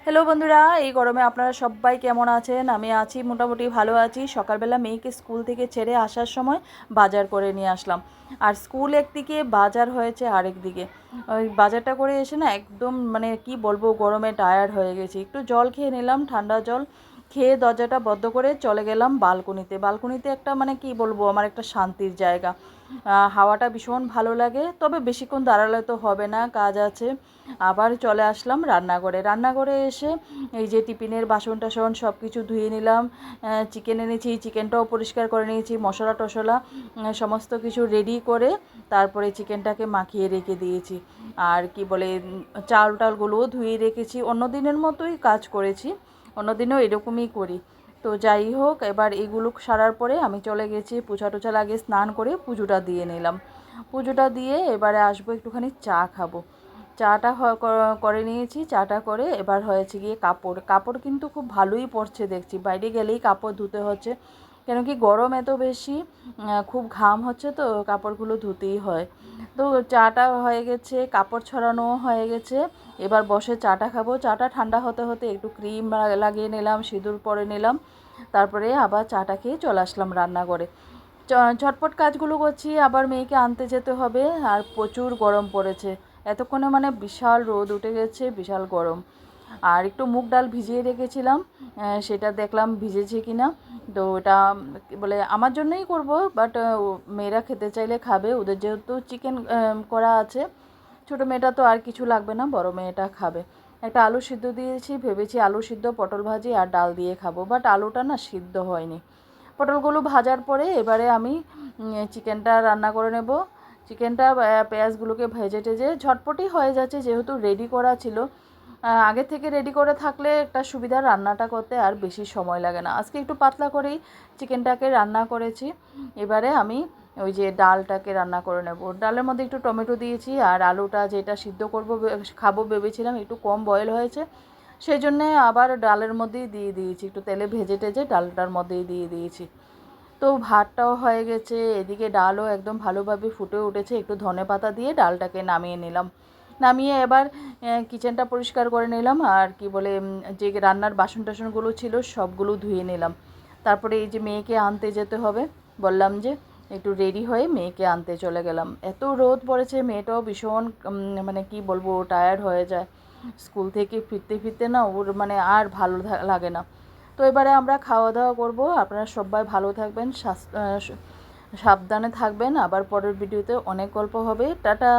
Hello বন্ধুরা, এই গরমে আপনারা সবাই কেমন আছেন? আমি আছি, মোটামুটি ভালো আছি। সকালবেলা মেয়েকে স্কুল থেকে ছেড়ে আসার সময় বাজার করে নিয়ে আসলাম। আর স্কুল একদিকে, বাজার হয়েছে আরেক দিকে। ওই বাজারটা করে এসে না একদম মানে কি বলবো, গরমে টায়ার্ড হয়ে গেছি। একটু জল খেয়ে নিলাম, ঠান্ডা জল খেয়ে দরজাটা বন্ধ করে চলে গেলাম বালকনিতে। বালকনিতে একটা মানে কি বলবো, আমার একটা শান্তির জায়গা। হাওয়াটা ভীষণ ভালো লাগে, তবে বেশিক্ষণ দাঁড়ালে তো হবে না, কাজ আছে। আবার চলে আসলাম রান্নাঘরে। রান্নাঘরে এসে এই যে টিফিনের বাসন টাসন সব কিছু ধুয়ে নিলাম। চিকেন এনেছি, চিকেনটাও পরিষ্কার করে নিয়েছি, মশলা টশলা সমস্ত কিছু রেডি করে তারপরে চিকেনটাকে মাখিয়ে রেখে দিয়েছি। আর কি বলে, চাল টালগুলোও ধুয়ে রেখেছি। অন্য দিনের মতোই কাজ করেছি, অন্য দিনেও এরকমই করি। তো যাই হোক, এবার এগুলো সারার পরে আমি চলে গেছি পোছা টোছা লাগিয়ে স্নান করে পুজোটা দিয়ে নিলাম। পুজোটা দিয়ে এবারে আসবো, একটুখানি চা খাবো। চাটা করে নিয়েছি। চাটা করে এবার হয়েছে গিয়ে কাপড় কাপড় কিন্তু খুব ভালোই পড়ছে দেখছি, বাইরে গেলেই কাপড় ধুতে হচ্ছে। কেন কি গরম এত বেশি, খুব ঘাম হচ্ছে, তো কাপড়গুলো ধুতেই হয়। তো চাটা হয়ে গেছে, কাপড় ছড়ানোও হয়ে গেছে। এবার বসে চাটা খাবো। চাটা ঠান্ডা হতে হতে একটু ক্রিম লাগিয়ে নিলাম, সিঁদুর পরে নিলাম। তারপরে আবার চাটা খেয়ে চলে আসলাম রান্নাঘরে। ঝটপট কাজগুলো করছি, আবার মেয়েকে আনতে যেতে হবে। আর প্রচুর গরম পড়েছে এতক্ষণে, মানে বিশাল রোদ উঠে গেছে, বিশাল গরম। আর একটু মুগ ডাল ভিজিয়ে রেখেছিলাম, সেটা দেখলাম ভিজেছে কি না। তো ওটা বলে আমার জন্যই করব, বাট মেয়েরা খেতে চাইলে খাবে, ওদের যেহেতু চিকেন করা আছে। ছোটো মেয়েটা তো আর কিছু লাগবে না, বড় মেয়েটা খাবে। একটা আলু সিদ্ধ দিয়েছি, ভেবেছি আলু সিদ্ধ, পটল ভাজি আর ডাল দিয়ে খাবো, বাট আলুটা না সিদ্ধ হয়নি। পটলগুলো ভাজার পরে এবারে আমি চিকেনটা রান্না করে নেব। চিকেনটা পেঁয়াজগুলোকে ভেজে টেজে ঝটপটই হয়ে যাচ্ছে, যেহেতু রেডি করা ছিল। আগে থেকে রেডি করে থাকলে একটা সুবিধা, রান্নাটা করতে আর বেশি সময় লাগে না। আজকে একটু পাতলা করেই চিকেনটাকে রান্না করেছি। এবারে আমি ওই যে ডালটাকে রান্না করে নেব। ডালের মধ্যে একটু টমেটো দিয়েছি, আর আলুটা যেটা সিদ্ধ করব খাবো ভেবেছিলাম, একটু কম বয়েল হয়েছে, সেই জন্যে আবার ডালের মধ্যেই দিয়ে দিয়েছি, একটু তেলে ভেজে টেজে ডালটার মধ্যেই দিয়ে দিয়েছি। তো ভাতটাও হয়ে গেছে, এদিকে ডালও একদম ভালোভাবে ফুটে উঠেছে। একটু ধনেপাতা দিয়ে ডালটাকে নামিয়ে নিলাম। নামিয়ে এবার কিচেনটা পরিষ্কার করে নিলাম। আর কি বলে, যে রান্নার বাসন টাসনগুলো ছিল সবগুলো ধুয়ে নিলাম। তারপরে এই যে মেয়েকে আনতে যেতে হবে, বললাম যে একটু রেডি হয়ে মেয়েকে আনতে চলে গেলাম। এত রোদ পড়েছে, মেয়েটাও ভীষণ মানে কি বলবো, টায়ার্ড হয়ে যায়। স্কুল থেকে ফিরতে ফিরতে না ওর মানে আর ভালো লাগে না। তো এবারে আমরা খাওয়া দাওয়া করব। আপনারা সবাই ভালো থাকবেন, সাবধানে থাকবেন। আবার পরের ভিডিওতে অনেক গল্প হবে। টাটা।